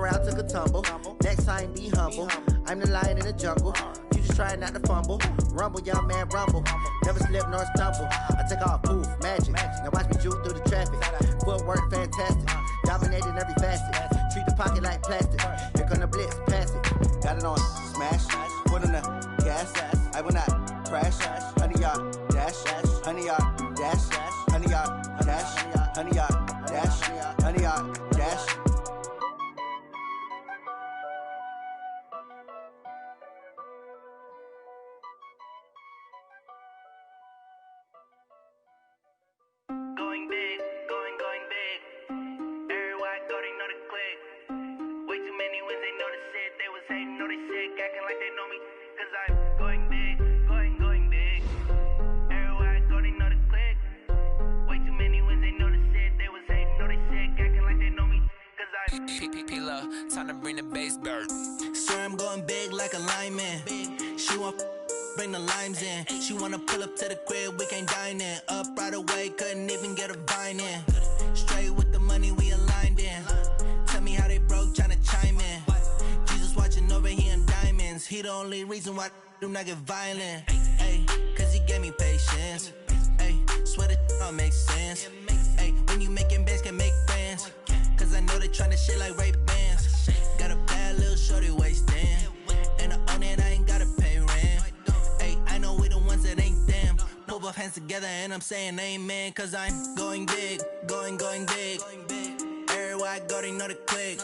around, took a tumble. Next time, be humble. I'm the lion in the jungle. You just try not to fumble. Rumble, young man, rumble. Never slip nor stumble. I take off, poof, magic. Now watch me juke through the traffic. Footwork, fantastic. Dominating every facet. Treat the pocket like plastic. Here come the blitz, pass it. Got it on smash. Put on the gas. I will not crash. Honey yard dash. Honey yard dash. Honey yard dash. Honey yard dash. Honey yard dash. Going big, going big. Everywhere I go, they know the click. Way too many wins, they know the shit. They was hating, know they sick, acting like they know me. Cause I'm going big, going big. Everywhere I go, they know the click. Way too many wins, they know the shit. They was hating, know they sick, acting like they know me. Cause I'm P-P-P-Love, time to bring the bass bird. Swear I'm going big like a lineman. She want bring the limes in. She wanna pull up to the crib, we can't dine in. Up right away, couldn't even get a vine in. Straight with the money we aligned in. Tell me how they broke, tryna chime in. Jesus watching over here in diamonds. He the only reason why I do not get violent. Ay, cause he gave me patience. Ay, swear that all makes sense. Ay, when you making bands, can make friends. Cause I know they tryna shit like Ray-Bans. Got a bad little shorty wasting. And I own it, I ain't gotta pay rent. I know we the ones that ain't them. Put both hands together and I'm saying amen. Cause I'm going big, going big. Everywhere I go, they know the click.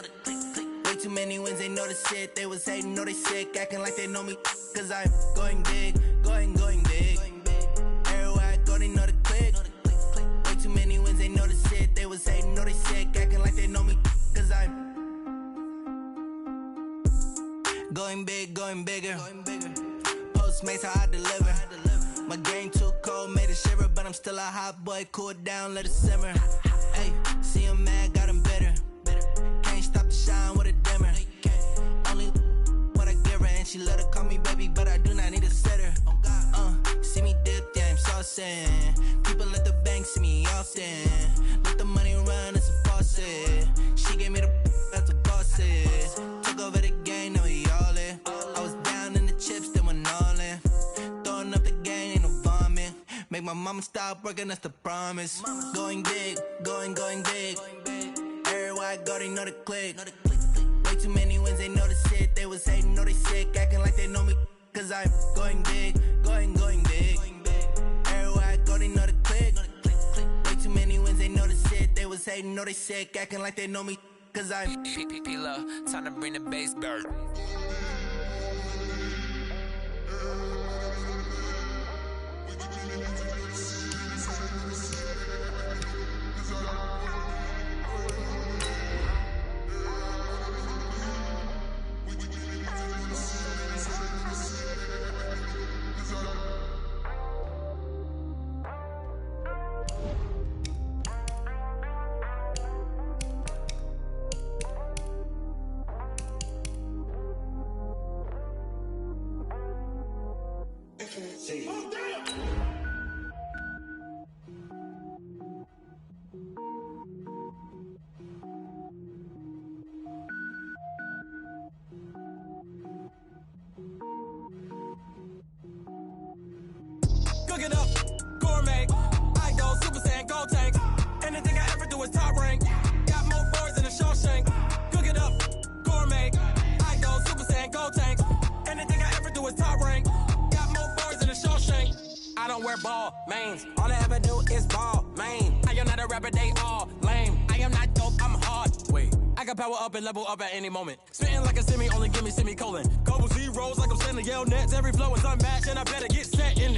Way too many wins, they know the shit. They was hating, know they sick, acting like they know me. Cause I'm going big, going big. Everywhere I go, they know the click. Way too many wins, they know the shit. They was hating, know they sick, acting like they know me. Cause I'm going big, going bigger. Postmates how I deliver. My game too cold, made it shiver, but I'm still a hot boy. Cool it down, let it simmer. Hey, see him mad, got him bitter. Can't stop the shine with a dimmer. Only what I give her, and she let her call me baby, but I do not need a sitter. See me dip, yeah, I'm saucing. People at the bank see me often. Let the money run, it's a faucet. She gave me the that's a boss is. Took over the game, now we all in. I was down in the chips, then went all in. Throwing up the game, ain't no vomit. Make my mama stop working, that's the promise. Going big, going big. Everywhere I go, they know the click. Way too many wins, they know the shit. They was hating, know they sick, acting like they know me. Cause I'm going big, going big. Everywhere I go, they know the click. Way too many wins, they know the shit. They was hating, know they sick, acting like they know me. Cause I'm P-P-P-Love, time to bring the bass bird. Cook it up, gourmet. I go Super Saiyan, gold tank. Anything I ever do is top rank. Got more boards than a Shawshank. Cook it up, gourmet. I go Super Saiyan, gold tank. Anything I ever do is top rank. Got more boards than a Shawshank. I don't wear ball mains. All I ever do is ball main. I am not a rapper, they all lame. I am not dope, I'm hard. Wait, I got power up and level up at any moment. Spitting like a semi, only give me semicolon. Couple zeros like I'm sending yell nets. Every flow is unmatched and I better get set in.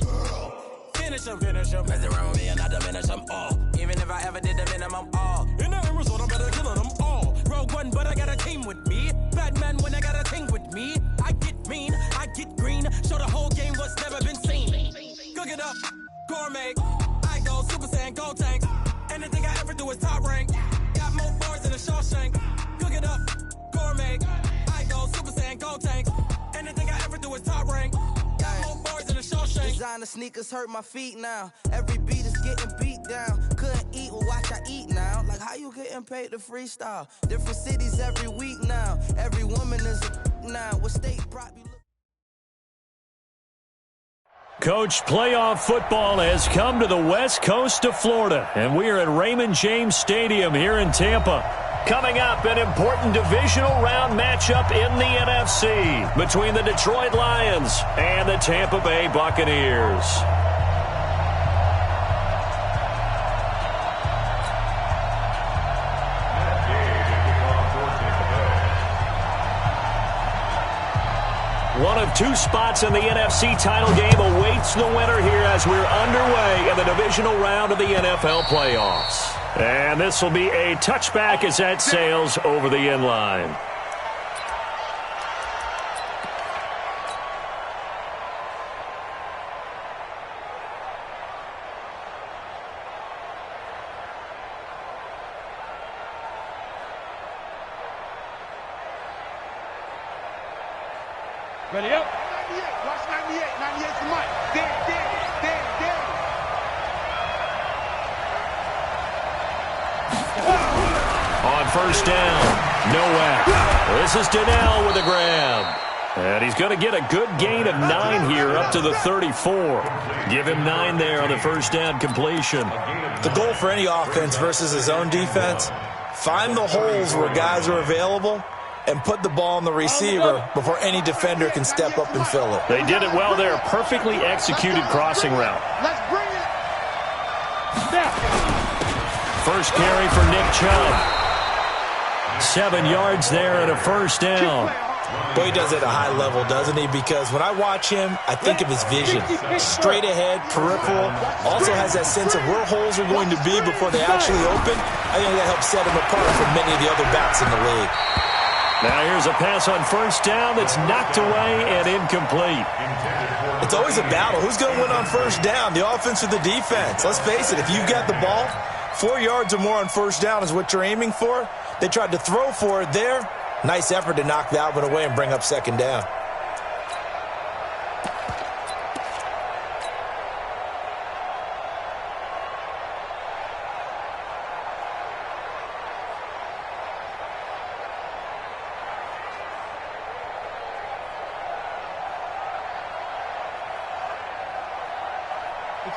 Finish him. Mess around with me and I diminish them all. Even if I ever did the minimum, all. In the end result, I'm better killing them all. Rogue One, but I got a team with me. Batman when I got a team with me. I get mean, I get green. Show the whole game what's never been seen. Cook it up, gourmet. I go Super Saiyan, gold tank. Anything I ever do is top rank. Got more bars than a Shawshank. Cook it up, gourmet. I go Super Saiyan, gold tank. Anything I ever do is top rank. Got more bars than a Shawshank. Designer sneakers hurt my feet now. Every beat is getting beat down. Couldn't eat People watch I eat now. Like, how you getting paid to freestyle? Different cities every week now. Every woman is a now. What state brought you? Coach, playoff football has come to the west coast of Florida, and we are at Raymond James Stadium here in Tampa. Coming up, an important divisional round matchup in the NFC between the Detroit Lions and the Tampa Bay Buccaneers. One of two spots in the NFC title game awaits the winner here as we're underway in the divisional round of the NFL playoffs. And this will be a touchback as that sails over the end line. Ready up? 98. Watch 98. 98 for Mike. There. On first down, Nowak. This is Donnell with a grab. And he's going to get a good gain of 9 here up to the 34. Give him 9 there on the first down completion. The goal for any offense versus his own defense, find the holes where guys are available and put the ball on the receiver before any defender can step up and fill it. They did it well there. Perfectly executed crossing route. Let's bring it. First carry for Nick Chubb. 7 yards there and a first down. Boy, he does it at a high level, doesn't he? Because when I watch him, I think of his vision. Straight ahead, peripheral. Also has that sense of where holes are going to be before they actually open. I think that helps set him apart from many of the other backs in the league. Now here's a pass on first down that's knocked away and incomplete. It's always a battle. Who's going to win on first down, the offense or the defense? Let's face it, if you've got the ball, 4 yards or more on first down is what you're aiming for. They tried to throw for it there. Nice effort to knock that one away and bring up second down.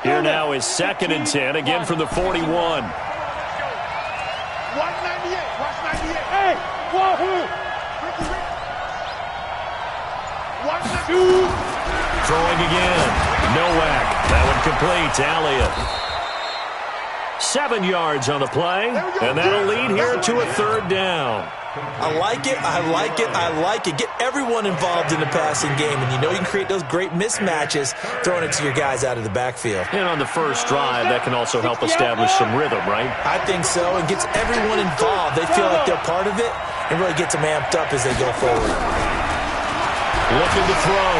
Here now is 2nd and 10, again from the 41. 198. Watch 98. Hey, wahoo! Throwing again. Nowak. That one complete. Elliott. 7 yards on the play, and that'll lead here to a third down. I like it. Get everyone involved in the passing game, and you know you can create those great mismatches throwing it to your guys out of the backfield. And on the first drive, that can also help establish some rhythm, right? I think so, and gets everyone involved. They feel like they're part of it and really gets them amped up as they go forward. Looking to throw.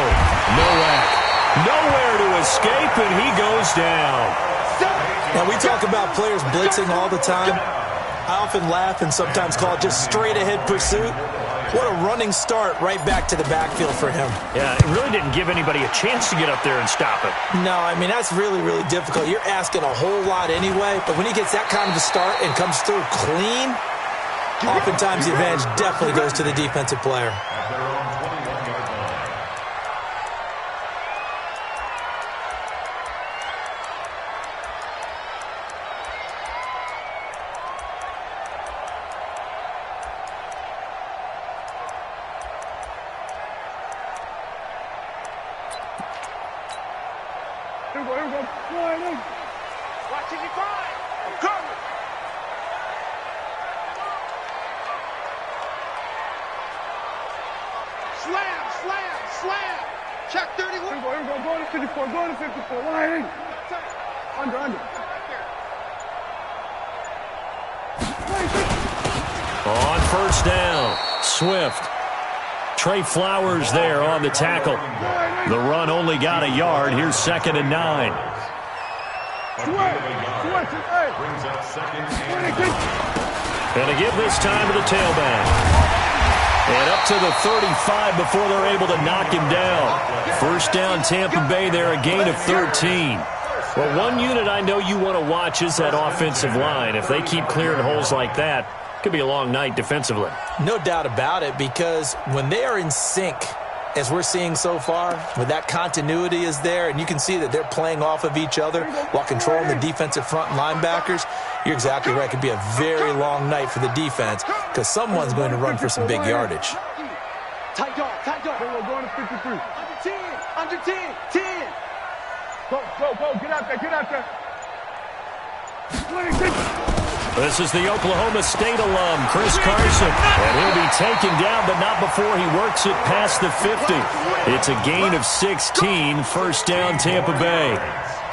Nowak. Nowhere to escape, and he goes down. Now, we talk about players blitzing all the time. I often laugh and sometimes call it just straight-ahead pursuit. What a running start right back to the backfield for him. Yeah, it really didn't give anybody a chance to get up there and stop it. No, I mean, that's really, really difficult. You're asking a whole lot anyway, but when he gets that kind of a start and comes through clean, oftentimes the advantage definitely goes to the defensive player. On first down, Swift. Trey Flowers there on the tackle. The run only got a yard. Here's 2nd and 9. And a give this time to the tailback. And up to the 35 before they're able to knock him down. First down, Tampa Bay there, a gain of 13. Well, one unit I know you want to watch is that offensive line. If they keep clearing holes like that, it could be a long night defensively. No doubt about it, because when they are in sync, as we're seeing so far, when that continuity is there, and you can see that they're playing off of each other while controlling the defensive front linebackers, you're exactly right. It could be a very long night for the defense because someone's going to run for some big yardage. Tight dog. We're going to 53. Under 10. Go. Get out there. 26. This is the Oklahoma State alum, Chris Carson. And he'll be taken down, but not before he works it past the 50. It's a gain of 16, first down Tampa Bay.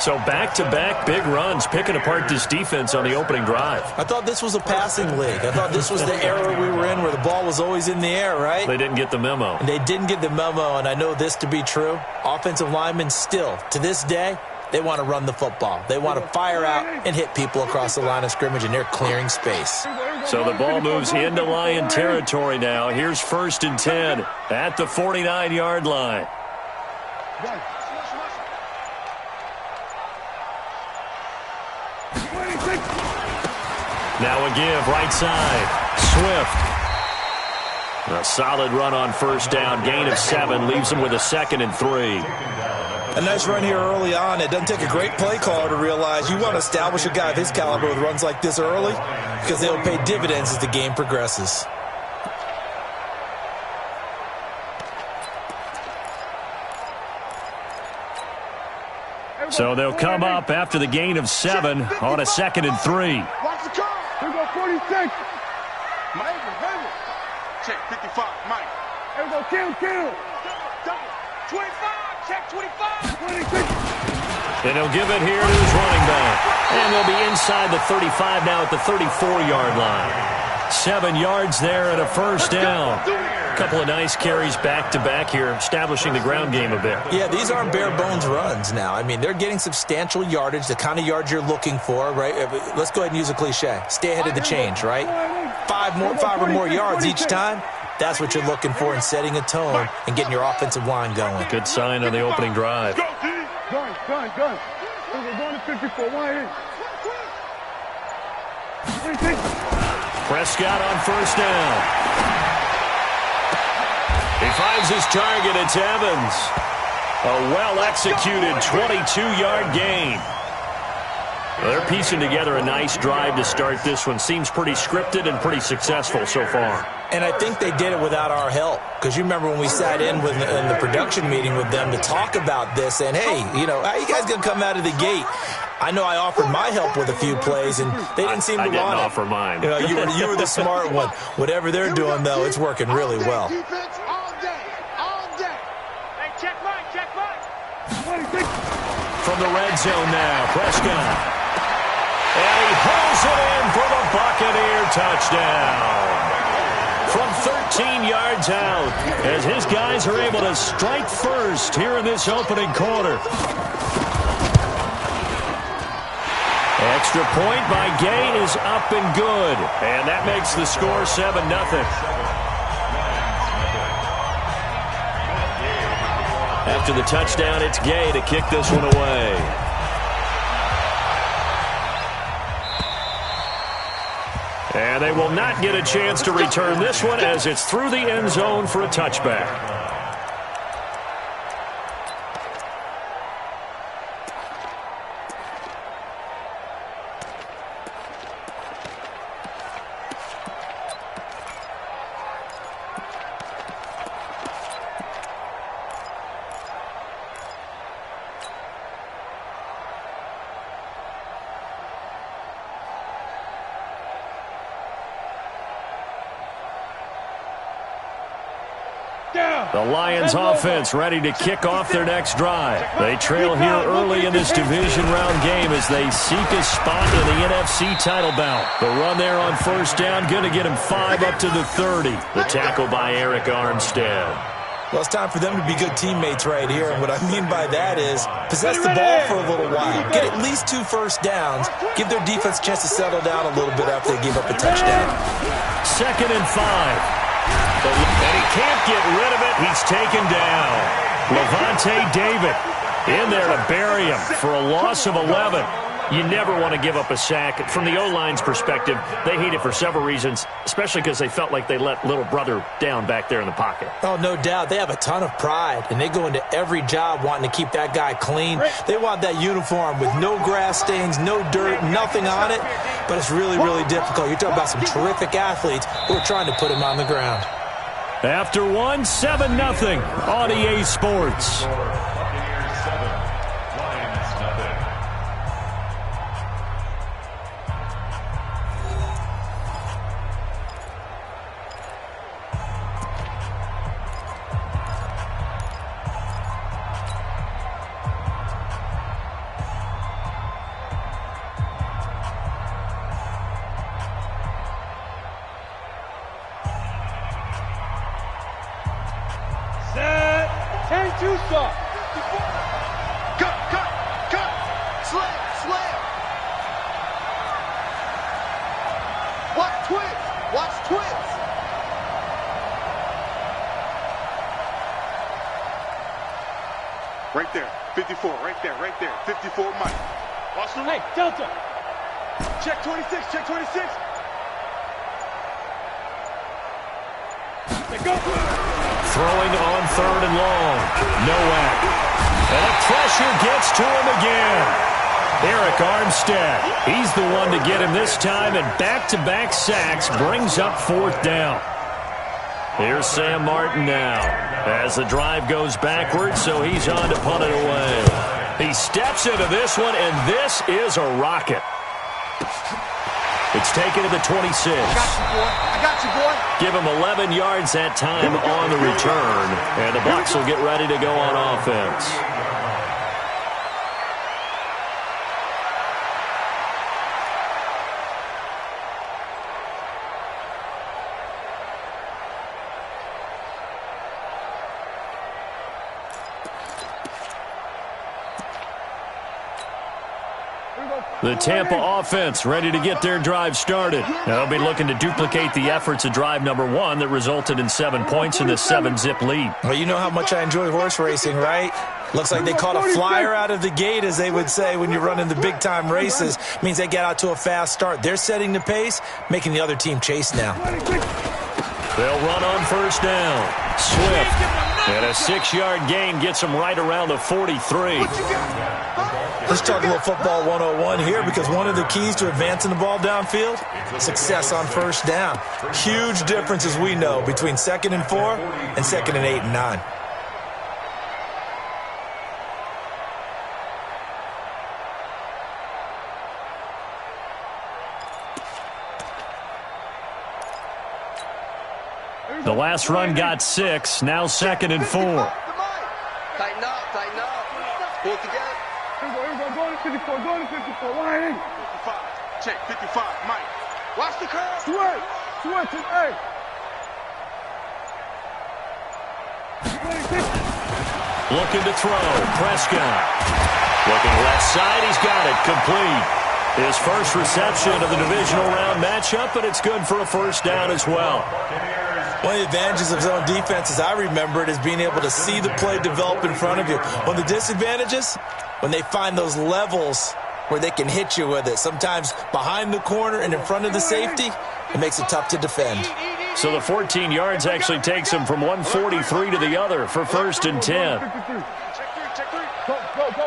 So back-to-back big runs, picking apart this defense on the opening drive. I thought this was a passing league. I thought this was the era we were in where the ball was always in the air, right? They didn't get the memo. And they didn't get the memo, and I know this to be true. Offensive linemen still, to this day, they want to run the football. They want to fire out and hit people across the line of scrimmage, and they're clearing space. So the ball moves into Lion territory now. Here's 1st and 10 at the 49-yard line. Now a give, right side. Swift. A solid run on first down. Gain of 7. Leaves him with a 2nd and 3. A nice run here early on. It doesn't take a great play caller to realize you want to establish a guy of his caliber with runs like this early because they'll pay dividends as the game progresses. So they'll come up after the gain of 7 on a 2nd and 3. Watch the car. Here we go, 46. Mike. Check 55, Mike. Here we go, kill. Double. 25, check 25. 26. And he'll give it here to his running back. And they'll be inside the 35 now at the 34-yard line. 7 yards there and a first down. A couple of nice carries back-to-back here, establishing the ground game a bit. Yeah, these aren't bare-bones runs now. I mean, they're getting substantial yardage, the kind of yards you're looking for, right? Let's go ahead and use a cliche. Stay ahead of the change, right? 5 or more yards each time. That's what you're looking for in setting a tone and getting your offensive line going. Good sign on the opening drive. Gun. We're going to 54. 1 hit. 26. Prescott on first down. He finds his target. It's Evans. A well-executed 22-yard gain. Well, they're piecing together a nice drive to start this one. Seems pretty scripted and pretty successful so far. And I think they did it without our help. Because you remember when we sat in the production meeting with them to talk about this, and hey, how you guys going to come out of the gate? I know I offered my help with a few plays, and they didn't seem to want it. I didn't offer mine. You were the smart one. Whatever they're doing, though, it's working really well. Defense all day. Hey, check mine. 26. From the red zone now, Prescott. And he pulls it in for the Buccaneer touchdown. From 13 yards out, as his guys are able to strike first here in this opening quarter. Extra point by Gay is up and good. And that makes the score 7-0. After the touchdown, it's Gay to kick this one away. And they will not get a chance to return this one as it's through the end zone for a touchback. The Lions offense ready to kick off their next drive. They trail here early in this division round game as they seek a spot in the NFC title bout. The run there on first down, going to get him 5 up to the 30. The tackle by Eric Armstead. Well, it's time for them to be good teammates right here. And what I mean by that is possess the ball for a little while. Get at least 2 first downs. Give their defense a chance to settle down a little bit after they give up a touchdown. 2nd and 5. And he can't get rid of it. He's taken down. Levante David. In there to bury him for a loss of 11. You never want to give up a sack. From the O-line's perspective, they hate it for several reasons, especially because they felt like they let little brother down back there in the pocket. Oh, no doubt. They have a ton of pride, and they go into every job wanting to keep that guy clean. They want that uniform with no grass stains, no dirt, nothing on it, but it's really, really difficult. You're talking about some terrific athletes who are trying to put him on the ground. After 7-0 on EA Sports. Right there, 54, right there, 54, Mike. Watch the right, Delta. Check 26, check 26. They go. Throwing on 3rd and long. Nowak. And the pressure gets to him again. Eric Armstead. He's the one to get him this time, and back-to-back sacks brings up 4th down. Here's Sam Martin now as the drive goes backwards, so he's on to punt it away. He steps into this one, and this is a rocket. It's taken to the 26. I got you, boy. Give him 11 yards that time on the return, and the Bucs will get ready to go on offense. The Tampa offense ready to get their drive started. They'll be looking to duplicate the efforts of drive number 1 that resulted in 7 points in this 7-zip lead. Well, you know how much I enjoy horse racing, right? Looks like they caught a flyer out of the gate, as they would say when you're running the big-time races. Means they get out to a fast start. They're setting the pace, making the other team chase now. They'll run on 1st down. Swift. And a 6-yard gain gets them right around the 43. Let's talk a little football 101 here, because one of the keys to advancing the ball downfield, success on 1st down. Huge difference, as we know, between 2nd and 4 and 2nd and 8 and 9. The last run got 6, now 2nd and 4. Tighten up, pull it together. Here we go, go to 54, line in. 55, check, 55, Mike. Watch the curve. Switch, hey. Looking to throw, Prescott. Looking left side, he's got it, complete. His first reception of the divisional round matchup, but it's good for a 1st down as well. One of the advantages of zone defense, as I remember it, is being able to see the play develop in front of you. One of the disadvantages, when they find those levels where they can hit you with it. Sometimes behind the corner and in front of the safety, it makes it tough to defend. So the 14 yards actually takes him from 143 to the other for 1st and 10. Go,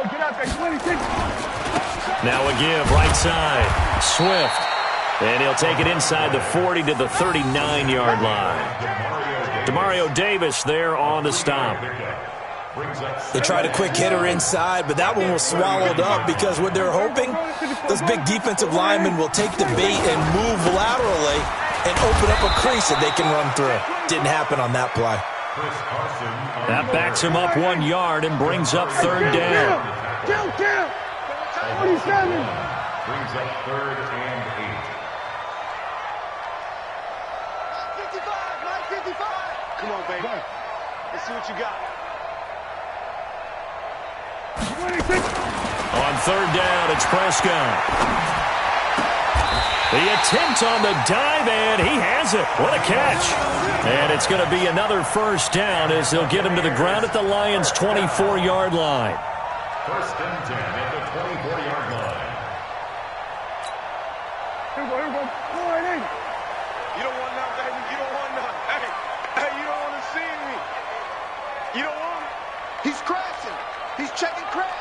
get out there, 26. Now a give, right side. Swift. And he'll take it inside the 40 to the 39-yard line. Demario Davis there on the stop. They tried a quick hitter inside, but that one was swallowed up, because what they're hoping, those big defensive linemen will take the bait and move laterally and open up a crease that they can run through. Didn't happen on that play. That backs him up 1 yard and brings up 3rd down. 47. Brings up 3rd and 8. 55. Come on, baby. Let's see what you got. 26. On 3rd down, it's Prescott. The attempt on the dive, and he has it. What a catch. And it's going to be another 1st down as they'll get him to the ground at the Lions' 24-yard line. First and 10 at the 24-yard line. Here we go. Go ahead, You don't want none, baby. You don't want none. Hey, you don't want to see me. You don't want it. He's crashing. He's checking crash.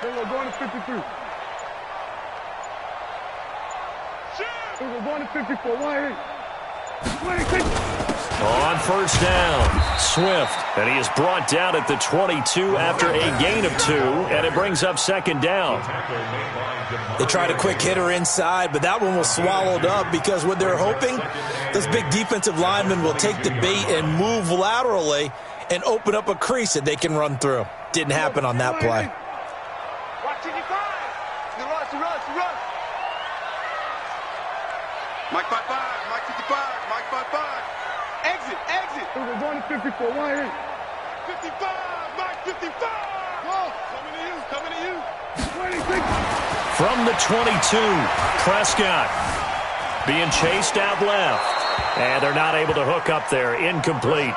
Here we go. Going to 53. Here we go. Going to 54. Why? 26. On first down, Swift, and he is brought down at the 22 after a gain of 2, and it brings up second down. They tried a quick hitter inside, but that one was swallowed up because what they're hoping, those big defensive linemen will take the bait and move laterally and open up a crease that they can run through. Didn't happen on that play. Watch it, you guys. The rush. Mike 5-5, Mike 55, Mike 5-5. Exit. We're going to 54. Why? 55, Mike 55. Go. Coming to you. 26. From the 22, Prescott being chased out left. And they're not able to hook up there. Incomplete.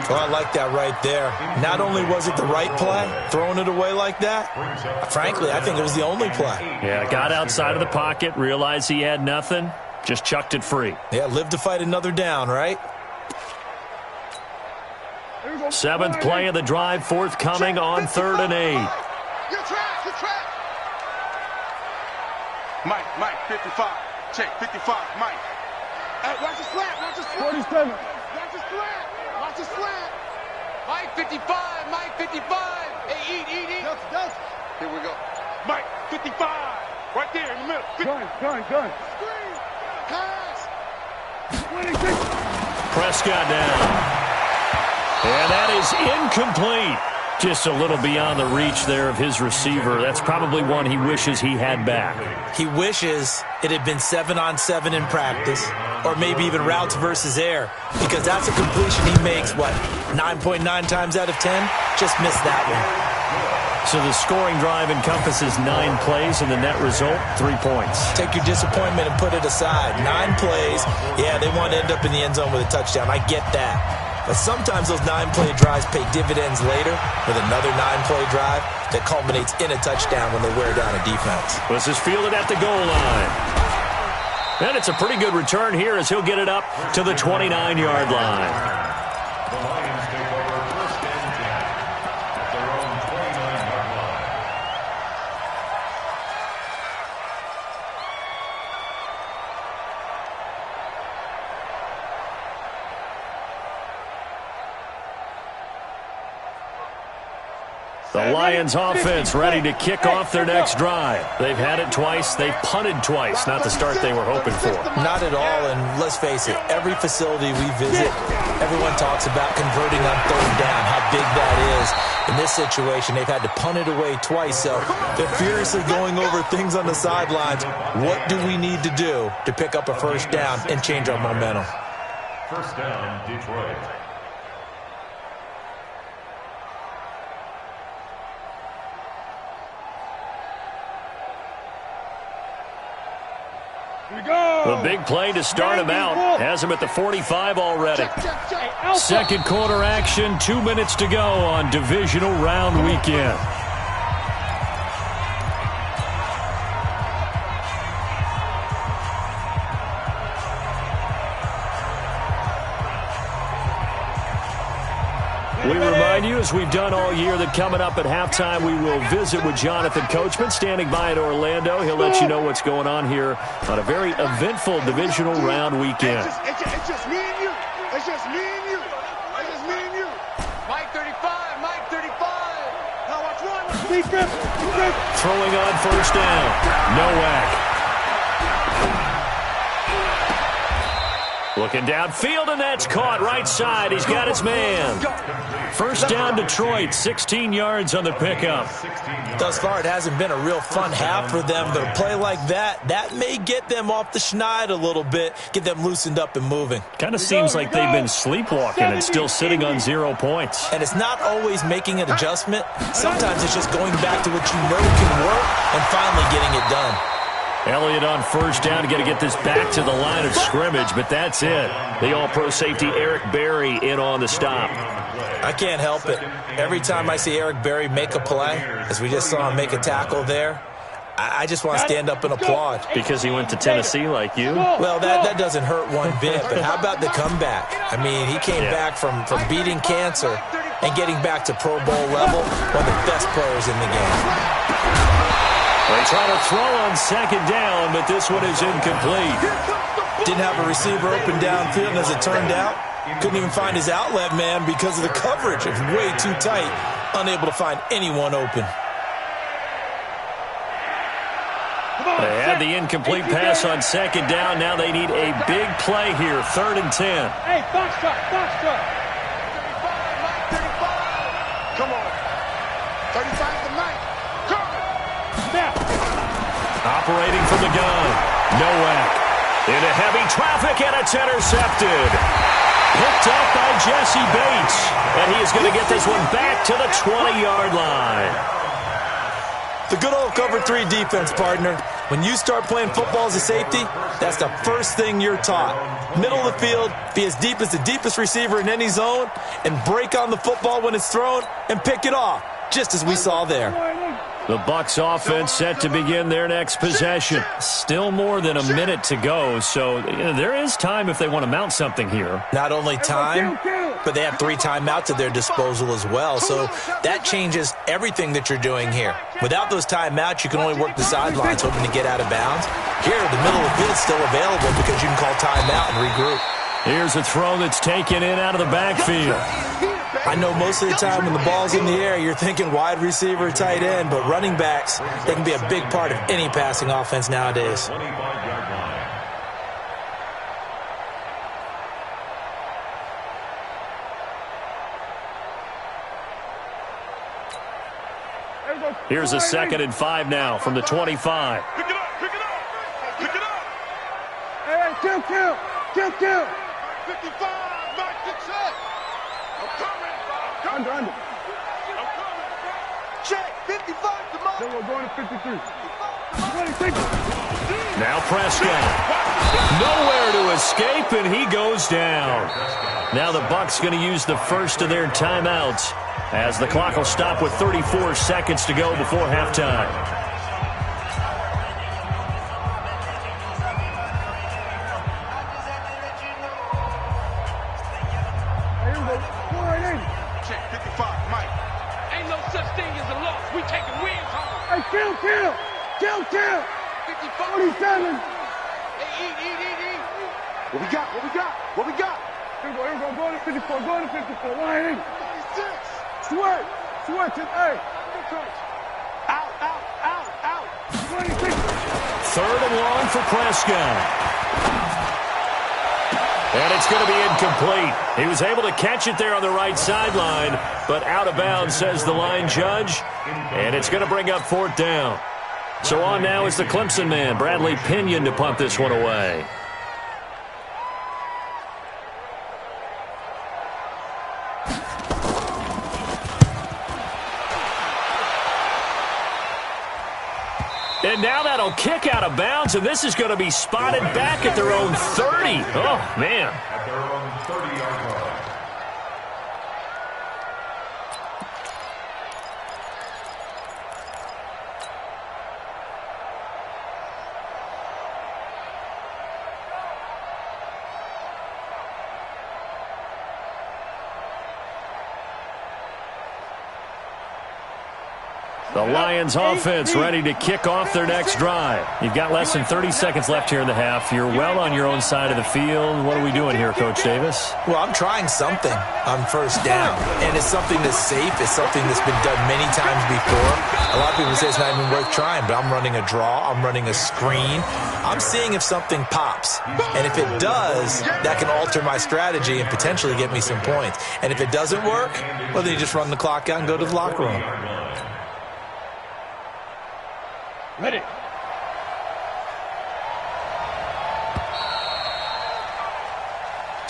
Well, I like that right there. Not only was it the right play, throwing it away like that, frankly, I think it was the only play. Yeah, got outside of the pocket, realized he had nothing, just chucked it free. Yeah, live to fight another down, right? 7th play of the drive, forthcoming on 3rd and 8. You're trapped. Mike 55. Check 55, Mike. Hey, watch the slant. 47. Watch the slant. Mike 55. Hey, eat. Here we go. Mike 55. Right there in the middle. Gun. Screen. Pass. 26. Prescott down. And that is incomplete. Just a little beyond the reach there of his receiver. That's probably one he wishes he had back. He wishes it had been 7-on-7 in practice, or maybe even routes versus air, because that's a completion he makes, 9.9 times out of 10? Just missed that one. So the scoring drive encompasses 9 plays, and the net result, 3 points. Take your disappointment and put it aside. 9 plays, yeah, they want to end up in the end zone with a touchdown. I get that. But sometimes those 9-play drives pay dividends later with another 9-play drive that culminates in a touchdown when they wear down a defense. This is fielded at the goal line. And it's a pretty good return here as he'll get it up to the 29-yard line. The Lions take over first and 10 at their own 29-yard line. The Lions offense ready to kick off their next drive. They've had it twice. They've punted twice. Not the start they were hoping for. Not at all, and let's face it, every facility we visit, everyone talks about converting on 3rd down, how big that is. In this situation, they've had to punt it away twice, so they're furiously going over things on the sidelines. What do we need to do to pick up a 1st down and change our momentum? First down, Detroit. The big play to start him out. Has him at the 45 already. Second quarter action, 2 minutes to go on divisional round weekend. We remind you, as we've done all year, that coming up at halftime, we will visit with Jonathan Coachman, standing by in Orlando. He'll let you know what's going on here on a very eventful divisional round weekend. It's just me and you. Mike 35. Now watch one. Throwing on first down. Nowak. Looking downfield, and that's caught right side. He's got his man. First down, Detroit, 16 yards on the pickup. Thus far, it hasn't been a real fun half for them, but a play like that may get them off the schneid a little bit, get them loosened up and moving. Kind of seems like they've been sleepwalking and still sitting on 0 points. And it's not always making an adjustment. Sometimes it's just going back to what you know can work and finally getting it done. Elliott on first down. Got to get this back to the line of scrimmage, but that's it. The all-pro safety Eric Berry in on the stop. I can't help it. Every time I see Eric Berry make a play, as we just saw him make a tackle there, I just want to stand up and applaud. Because he went to Tennessee like you? Well, that doesn't hurt one bit, but how about the comeback? I mean, he came back from beating cancer and getting back to Pro Bowl level, one of the best players in the game. They try to throw on second down, but this one is incomplete. Didn't have a receiver open downfield, and as it turned out, couldn't even find his outlet man because of the coverage. It was way too tight, unable to find anyone open. They had the incomplete pass on second down. Now they need a big play here, 3rd and 10. Hey, box truck. 35, come on. 35 to Mike. Come on. Operating from the gun. Nowak. Into heavy traffic, and it's intercepted. Picked up by Jesse Bates. And he is going to get this one back to the 20-yard line. The good old cover 3 defense, partner. When you start playing football as a safety, that's the first thing you're taught. Middle of the field, be as deep as the deepest receiver in any zone, and break on the football when it's thrown and pick it off, just as we saw there. The Bucs offense set to begin their next possession. Still more than a minute to go, so there is time if they want to mount something here. Not only time, but they have 3 timeouts at their disposal as well, so that changes everything that you're doing here. Without those timeouts, you can only work the sidelines, hoping to get out of bounds. Here, the middle of the field is still available because you can call timeout and regroup. Here's a throw that's taken in out of the backfield. I know most of the time when the ball's in the air, you're thinking wide receiver, tight end, but running backs, they can be a big part of any passing offense nowadays. Here's a 2nd and 5 now from the 25. Pick it up. Hey, kill. 55, Mike, get set. I'm coming. Under. Check, 55 to Mike. Then we're going to 53. 26. Now Prescott. Nowhere to escape, and he goes down. Now the Bucs going to use the first of their timeouts, as the clock will stop with 34 seconds to go before halftime. Check, 55, Mike. Ain't no such thing as a loss. We taking wins home. Hey, kill. 55. 47. Hey, eat. What we got? Here we go. Going to 54. 180. 36. Switch it. Hey. Out. 26. 3rd and long for Prescott. And it's going to be incomplete. He was able to catch it there on the right sideline, but out of bounds, says the line judge. And it's going to bring up 4th down. So on now is the Clemson man, Bradley Pinion, to punt this one away. And now that'll kick out of bounds, and this is going to be spotted back at their own 30. Oh, man. At their own 30-yard line. The Lions offense ready to kick off their next drive. You've got less than 30 seconds left here in the half. You're well on your own side of the field. What are we doing here, Coach Davis? Well, I'm trying something on first down, and it's something that's safe. It's something that's been done many times before. A lot of people say it's not even worth trying, but I'm running a draw. I'm running a screen. I'm seeing if something pops, and if it does, that can alter my strategy and potentially get me some points. And if it doesn't work, well, then you just run the clock out and go to the locker room. Ready.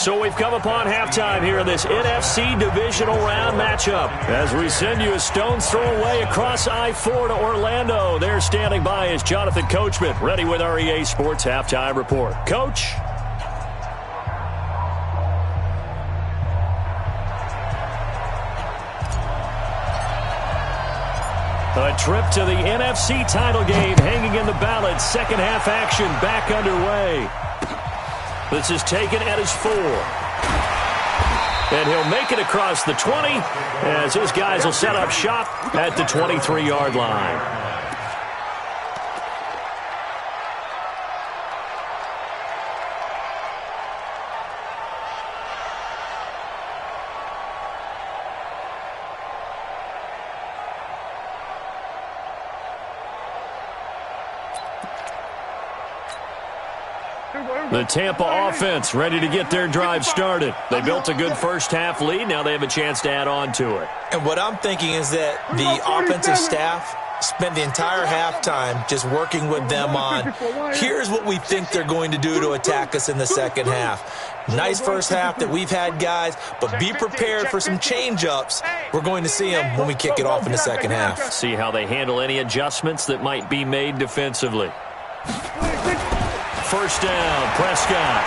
So we've come upon halftime here in this NFC divisional round matchup. As we send you a stone's throw away across I-4 to Orlando. There standing by is Jonathan Coachman, ready with our EA Sports Halftime Report. Coach? A trip to the NFC title game hanging in the balance. Second half action back underway. This is taken at his 4. And he'll make it across the 20 as his guys will set up shop at the 23-yard line. The Tampa offense ready to get their drive started. They built a good first-half lead. Now they have a chance to add on to it. And what I'm thinking is that the offensive staff spent the entire halftime just working with them on, here's what we think they're going to do to attack us in the second half. Nice first half that we've had, guys, but be prepared for some change-ups. We're going to see them when we kick it off in the second half. See how they handle any adjustments that might be made defensively. First down, Prescott.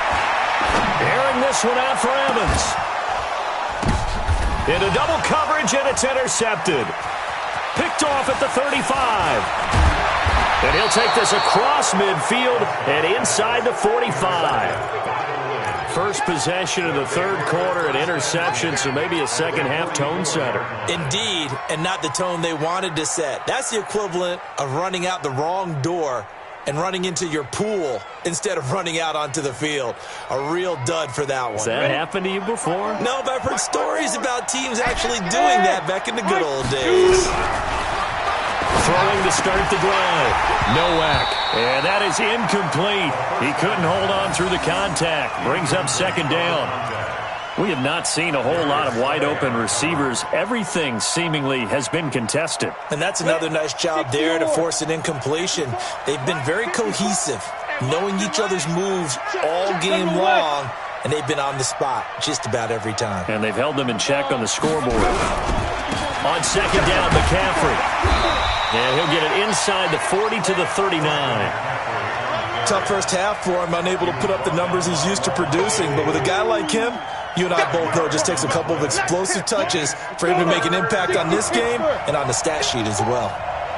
Airing this one out for Evans. Into double coverage, and it's intercepted. Picked off at the 35. And he'll take this across midfield and inside the 45. First possession of the third quarter, an interception, so maybe a second-half tone setter. Indeed, and not the tone they wanted to set. That's the equivalent of running out the wrong door and running into your pool instead of running out onto the field. A real dud for that one. Has that happened to you before? No, but I've heard stories about teams actually doing that back in the good old days. Throwing to start the drive. Nowak. And that is incomplete. He couldn't hold on through the contact. Brings up second down. We have not seen a whole lot of wide-open receivers. Everything seemingly has been contested. And that's another nice job there to force an incompletion. They've been very cohesive, knowing each other's moves all game long, and they've been on the spot just about every time. And they've held them in check on the scoreboard. On second down, McCaffrey. And he'll get it inside the 40 to the 39. Tough first half for him, unable to put up the numbers he's used to producing. But with a guy like him, you and I both know it just takes a couple of explosive touches for him to make an impact on this game and on the stat sheet as well.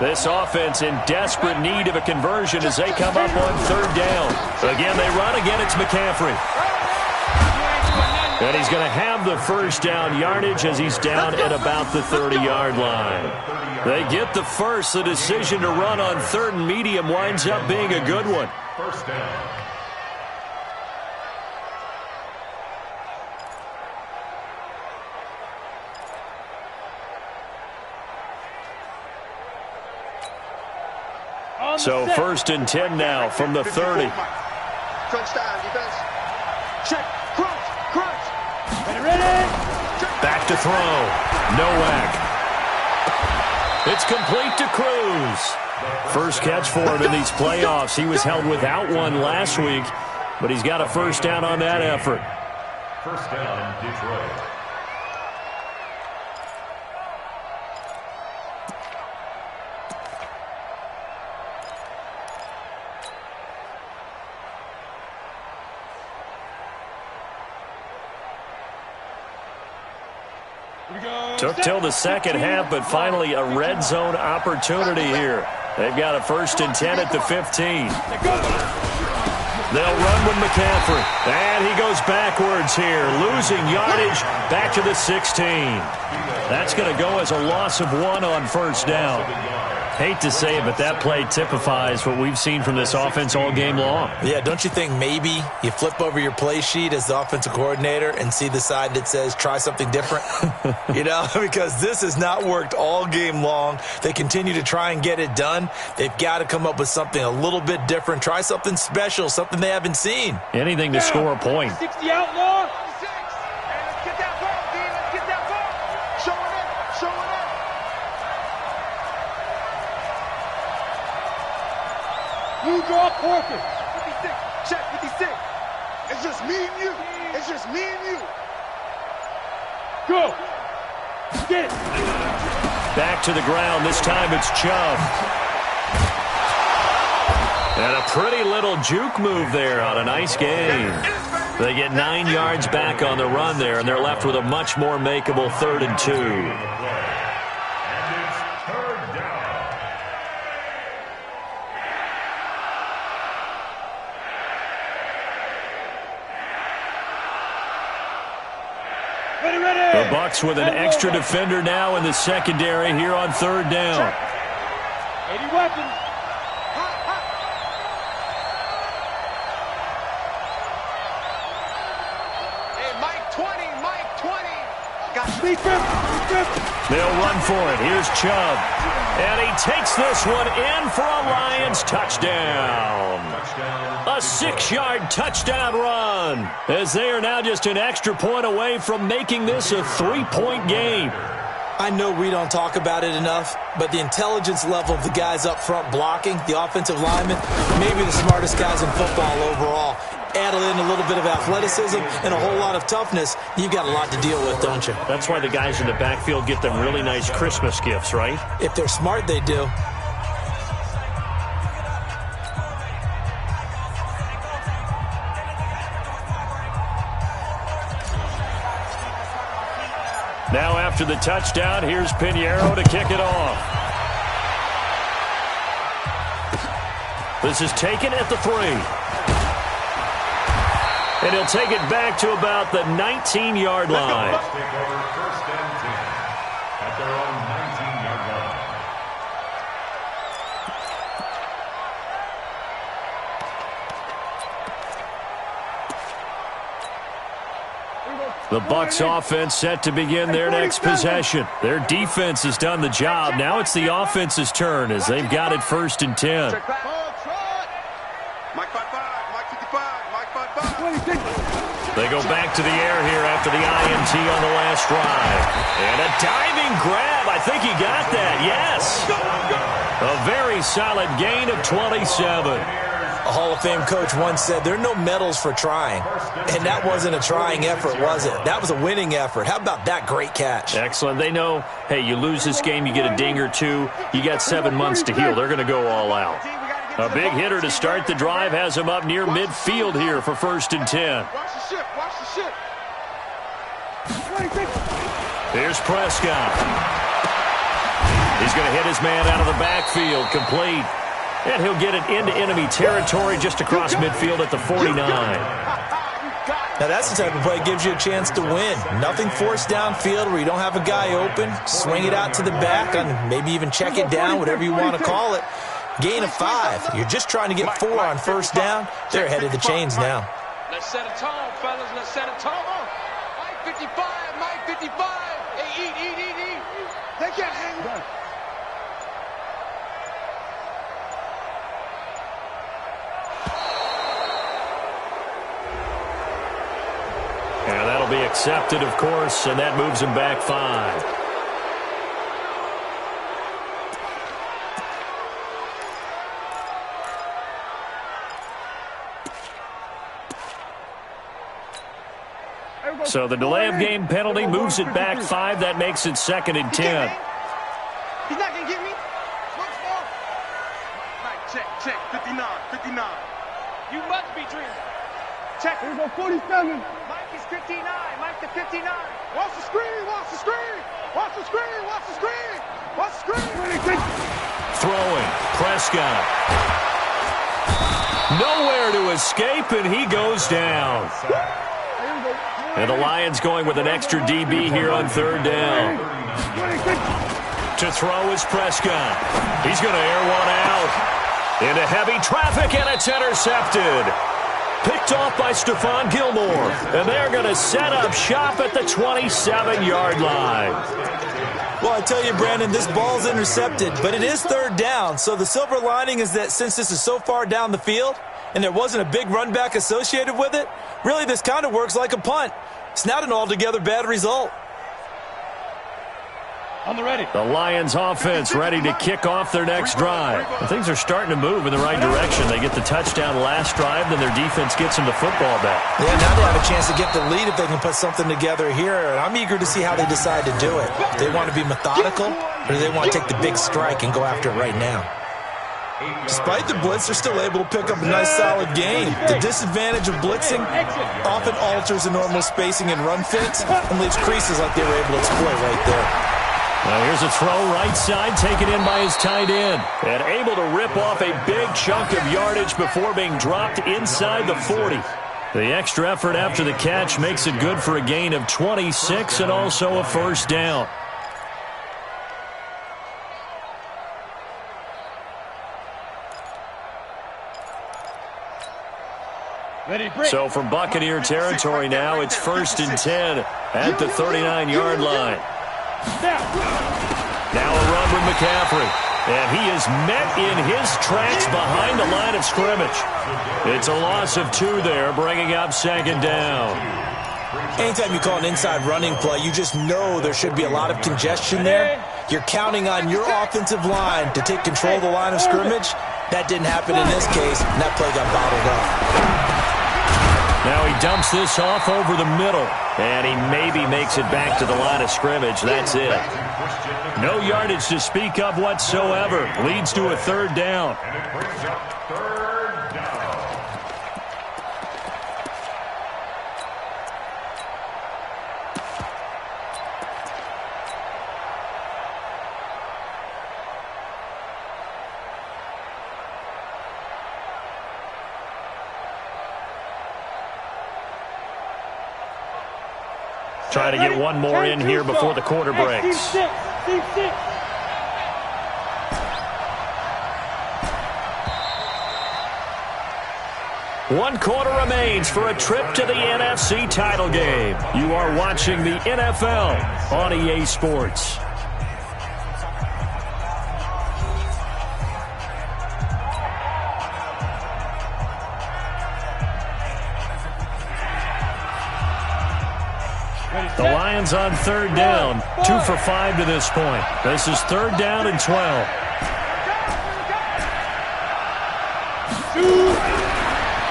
This offense in desperate need of a conversion as they come up on third down. Again, they run. Again, it's McCaffrey. And he's going to have the first down yardage as he's down at about the 30-yard line. They get the first. The decision to run on third and medium winds up being a good one. First down. So first and 10 now from the 30. Crunch time, defense. Check, crunch, crunch. Ready? Back to throw. Nowak. It's complete to Cruz. First catch for him in these playoffs. He was held without one last week, but he's got a first down on that effort. First down, Detroit. Took till the second half, but finally a red zone opportunity here. They've got a first and 10 at the 15. They'll run with McCaffrey. And he goes backwards here, losing yardage back to the 16. That's going to go as a loss of 1 on first down. Hate to say it, but that play typifies what we've seen from this offense all game long. Yeah, don't you think maybe you flip over your play sheet as the offensive coordinator and see the side that says try something different? You know, because this has not worked all game long. They continue to try and get it done. They've got to come up with something a little bit different. Try something special, something they haven't seen. Anything to score a point. 60 outlaw. Let's get that ball, D. Let's get that ball. Showing up, showing up. You draw Porker. 56, check 56. It's just me and you. It's just me and you. Go. Get it. Back to the ground. This time it's Chubb. And a pretty little juke move there on a nice game. They get 9 yards back on the run there, and they're left with a much more makeable 3rd and 2. The Bucs with an extra defender now in the secondary here on 3rd down. 80 weapons. Hey, Mike 20, Mike 20. They'll run for it. Here's Chubb. And he takes this one in for a Lions touchdown. A 6-yard touchdown run, as they are now just an extra point away from making this a 3-point game. I know we don't talk about it enough, but the intelligence level of the guys up front blocking, the offensive linemen, maybe the smartest guys in football overall. Add in a little bit of athleticism and a whole lot of toughness, you've got a lot to deal with, don't you? That's why the guys in the backfield get them really nice Christmas gifts, right? If they're smart, they do. Now after the touchdown, here's Pinheiro to kick it off. This is taken at the 3. And he'll take it back to about the 19-yard line. First and 10 at their own 19-yard line. The Bucs offense set to begin their next possession. Their defense has done the job. Now it's the offense's turn as they've got it 1st and 10. Mike 55, Mike 55, Mike 55. They go back to the air here after the INT on the last drive. And a diving grab. I think he got that. Yes. A very solid gain of 27. A Hall of Fame coach once said, there are no medals for trying. And that wasn't a trying effort, was it? That was a winning effort. How about that great catch? Excellent. They know, hey, you lose this game, you get a ding or two. You got 7 months to heal. They're going to go all out. A big hitter to start the drive has him up near midfield here for 1st and 10. Watch the ship, watch the ship. Here's Prescott. He's going to hit his man out of the backfield, complete. And he'll get it into enemy territory just across midfield at the 49. Now that's the type of play that gives you a chance to win. Nothing forced downfield where you don't have a guy open. Swing it out to the back and maybe even check it down, whatever you want to call it. Gain of 5. You're just trying to get 4 on 1st down. They're ahead of the chains now. Let's set a tone, fellas. Let's set a tone. Mike 55, Mike 55. Hey, eat. They can't hang. And that'll be accepted, of course, and that moves him back 5. So the delay of game penalty moves it back 5. That makes it 2nd and 10. He's not going to get me. Mike, check. 59. You must be dreaming. Check. Here we go, 47. Mike is 59. Mike the 59. Watch the screen. Throwing. Prescott. Nowhere to escape, and he goes down. And the Lions going with an extra DB here on 3rd down. To throw is Prescott. He's going to air one out. Into heavy traffic, and it's intercepted. Picked off by Stephon Gilmore. And they're going to set up shop at the 27-yard line. Well, I tell you, Brandon, this ball's intercepted, but it is 3rd down. So the silver lining is that since this is so far down the field and there wasn't a big run back associated with it, really this kind of works like a punt. It's not an altogether bad result. On the ready. The Lions offense ready to kick off their next drive. And things are starting to move in the right direction. They get the touchdown last drive, then their defense gets them the football back. Yeah, now they have a chance to get the lead if they can put something together here. And I'm eager to see how they decide to do it. Do they want to be methodical, or do they want to take the big strike and go after it right now? Despite the blitz, they're still able to pick up a nice solid gain. The disadvantage of blitzing often alters the normal spacing and run fits and leaves creases like they were able to exploit right there. Now here's a throw right side, taken in by his tight end. And able to rip off a big chunk of yardage before being dropped inside the 40. The extra effort after the catch makes it good for a gain of 26 and also a first down. So from Buccaneer territory now, it's 1st and 10 at the 39-yard line. Now a run from McCaffrey. And he is met in his tracks behind the line of scrimmage. It's a loss of 2 there, bringing up 2nd down. Anytime you call an inside running play, you just know there should be a lot of congestion there. You're counting on your offensive line to take control of the line of scrimmage. That didn't happen in this case, and that play got bottled up. Now he dumps this off over the middle, and he maybe makes it back to the line of scrimmage. That's it. No yardage to speak of whatsoever. Leads to a 3rd down. And it brings up 3rd down. Try to get one more in here before the quarter breaks. One quarter remains for a trip to the NFC title game. You are watching the NFL on EA Sports. The Lions on 3rd down, 2 for 5 to this point. This is 3rd down and 12.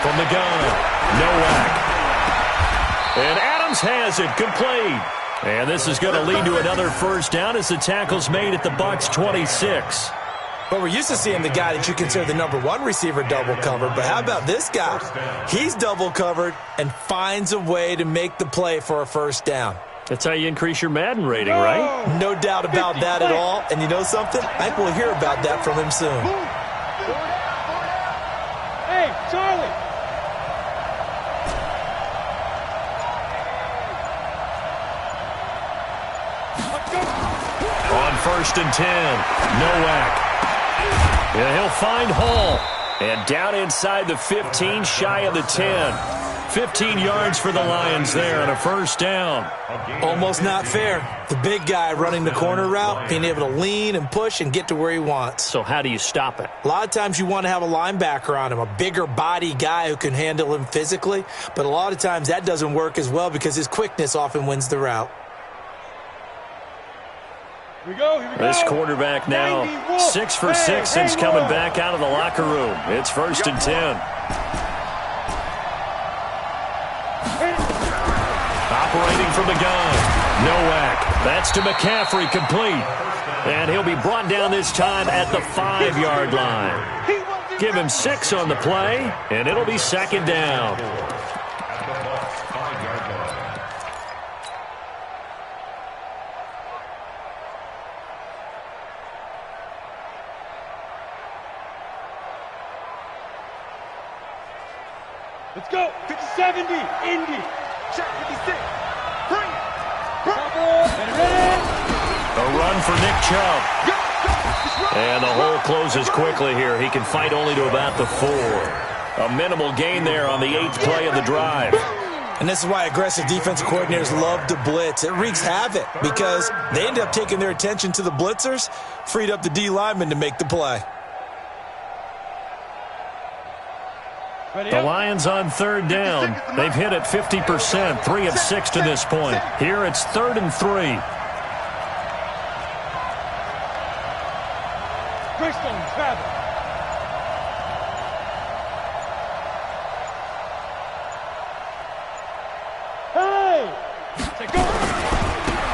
From the gun, Nowak. And Adams has it, complete. And this is going to lead to another first down as the tackle's made at the Bucs 26. But we're used to seeing the guy that you consider the #1 receiver double covered. But how about this guy? He's double covered and finds a way to make the play for a first down. That's how you increase your Madden rating, right? No doubt about that at all. And you know something? I think we'll hear about that from him soon. Hey, Charlie. On 1st and 10, Nowak. Yeah, he'll find Hall. And down inside the 15, shy of the 10. 15 yards for the Lions there on a first down. Almost not fair. The big guy running the corner route, being able to lean and push and get to where he wants. So how do you stop it? A lot of times you want to have a linebacker on him, a bigger body guy who can handle him physically. But a lot of times that doesn't work as well because his quickness often wins the route. Here we go. This quarterback now 6 for 6 since coming back out of the locker room. It's 1st and 10. Operating from the gun, Nowak. That's to McCaffrey, complete. And he'll be brought down this time at the 5-yard line. Give him 6 on the play, and it'll be 2nd down. Let's go. 70, Indy. Check 56. Bring it. A run for Nick Chubb. And the hole closes quickly here. He can fight only to about the 4. A minimal gain there on the 8th play of the drive. And this is why aggressive defensive coordinators love to blitz. It wreaks havoc because they end up taking their attention to the blitzers, freed up the D lineman to make the play. The Lions on 3rd down. They've hit it 50%, 3 of 6 to this point. Here it's 3rd and 3. Greystone, grab it. Hey!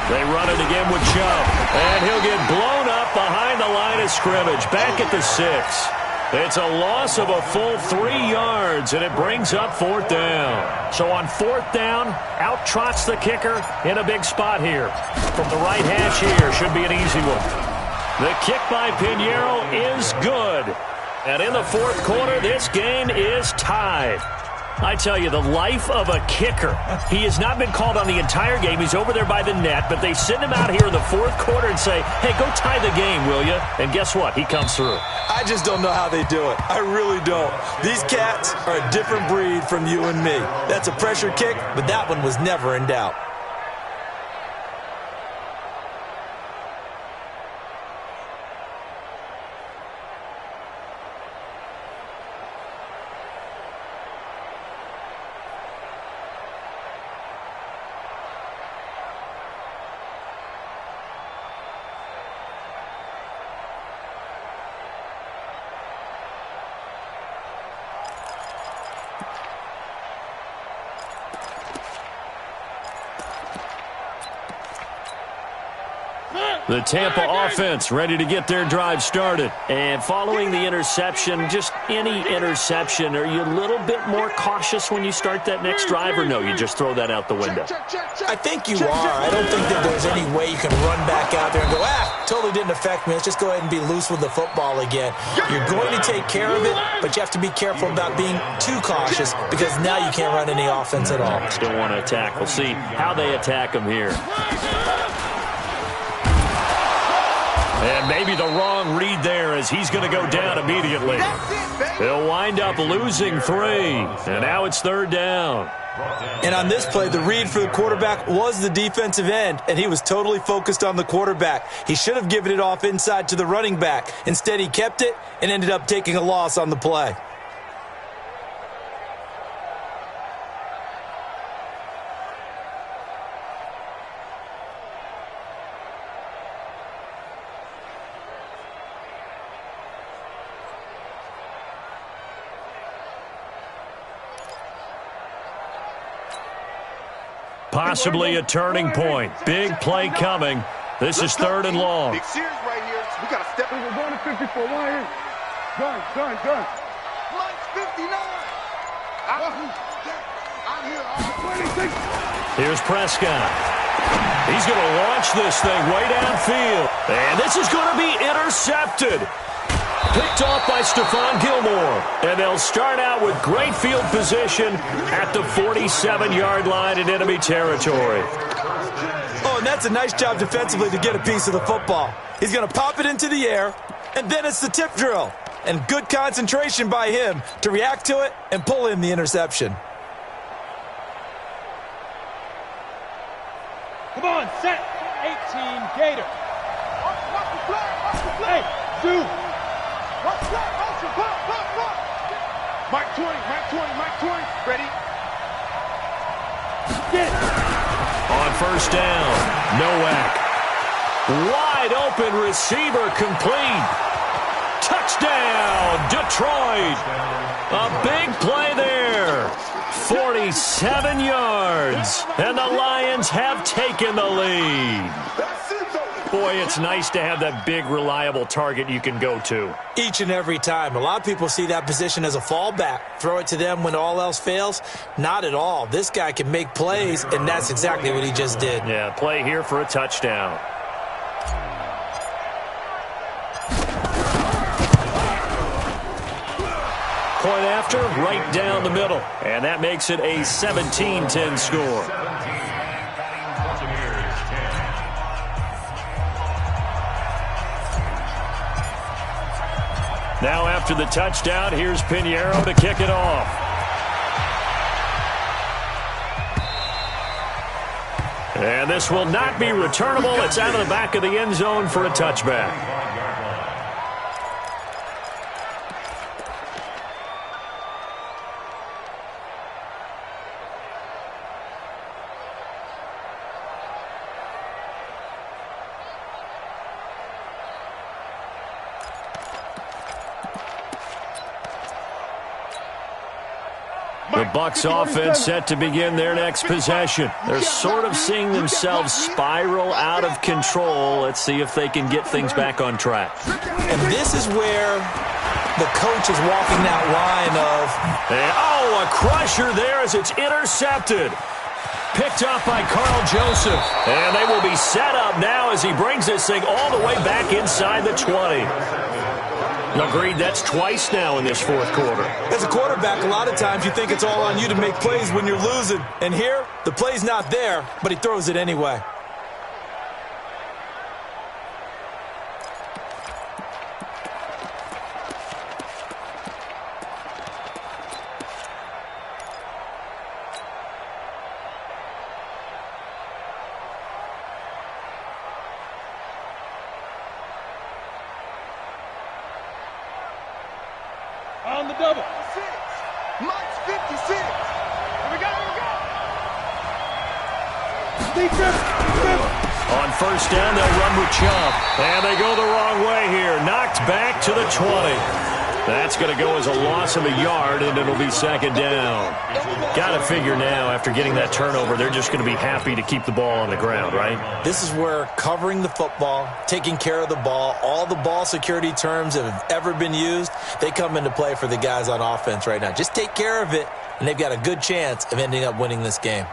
They run it again with Chubb, and he'll get blown up behind the line of scrimmage, back at the 6. It's a loss of a full 3 yards, and it brings up 4th down. So on 4th down, out trots the kicker in a big spot here. From the right hash here, should be an easy one. The kick by Pinheiro is good. And in the 4th quarter, this game is tied. I tell you, the life of a kicker. He has not been called on the entire game. He's over there by the net, but they send him out here in the 4th quarter and say, hey, go tie the game, will you? And guess what? He comes through. I just don't know how they do it. I really don't. These cats are a different breed from you and me. That's a pressure kick, but that one was never in doubt. The Tampa offense ready to get their drive started. And following the interception, just any interception, are you a little bit more cautious when you start that next drive, or no, you just throw that out the window? I think you are. I don't think that there's any way you can run back out there and go, totally didn't affect me. Let's just go ahead and be loose with the football again. You're going to take care of it, but you have to be careful about being too cautious because now you can't run any offense at all. Still want to attack. We'll see how they attack them here. And maybe the wrong read there as he's going to go down immediately. He'll wind up losing 3. And now it's 3rd down. And on this play, the read for the quarterback was the defensive end, and he was totally focused on the quarterback. He should have given it off inside to the running back. Instead, he kept it and ended up taking a loss on the play. Possibly a turning point. Big play coming. This is 3rd and long. Big series right here. We got to step in. We're going to 54. Why? Gun. Mike's 59. I'm here. 26. Here's Prescott. He's going to launch this thing way downfield. And this is going to be intercepted. Picked off by Stephon Gilmore. And they'll start out with great field position at the 47-yard line in enemy territory. Oh, and that's a nice job defensively to get a piece of the football. He's going to pop it into the air, and then it's the tip drill. And good concentration by him to react to it and pull in the interception. Come on, set. 18, Gator. Hey, dude. Mike 20. Ready? Get it. On 1st down, Nowak. Wide open receiver complete. Touchdown, Detroit. A big play there. 47 yards. And the Lions have taken the lead. Boy, it's nice to have that big, reliable target you can go to. Each and every time. A lot of people see that position as a fallback. Throw it to them when all else fails. Not at all. This guy can make plays, and that's exactly what he just did. Yeah, play here for a touchdown. Point after, right down the middle. And that makes it a 17-10 score. Now after the touchdown, here's Pinheiro to kick it off. And this will not be returnable. It's out of the back of the end zone for a touchback. The Bucs offense set to begin their next possession. They're sort of seeing themselves spiral out of control. Let's see if they can get things back on track. And this is where the coach is walking that line of... a crusher there as it's intercepted. Picked up by Carl Joseph. And they will be set up now as he brings this thing all the way back inside the 20. Agreed, that's twice now in this fourth quarter. As a quarterback, a lot of times you think it's all on you to make plays when you're losing. And here, the play's not there, but he throws it anyway. On the double. Mike's 56. Here we go, On first down, they'll run with Chubb. And they go the wrong way here. Knocked back to the 20. That's going to go as a loss of a yard, and it'll be second down. Got to figure now, after getting that turnover, they're just going to be happy to keep the ball on the ground, right? This is where covering the football, taking care of the ball, all the ball security terms that have ever been used, they come into play for the guys on offense right now. Just take care of it, and they've got a good chance of ending up winning this game.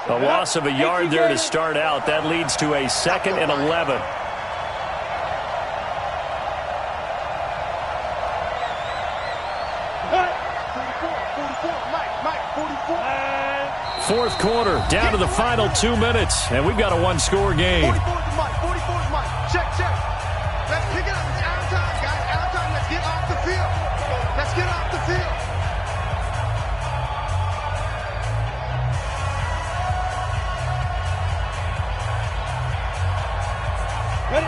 A loss of a yard there to start out. That leads to a 2nd and 11. Fourth quarter, down to the final 2 minutes, and we've got a one-score game. 44 is Mike. Check. Let's pick it up. It's out of time, guys. Out of time. Let's get off the field. Let's get off the field.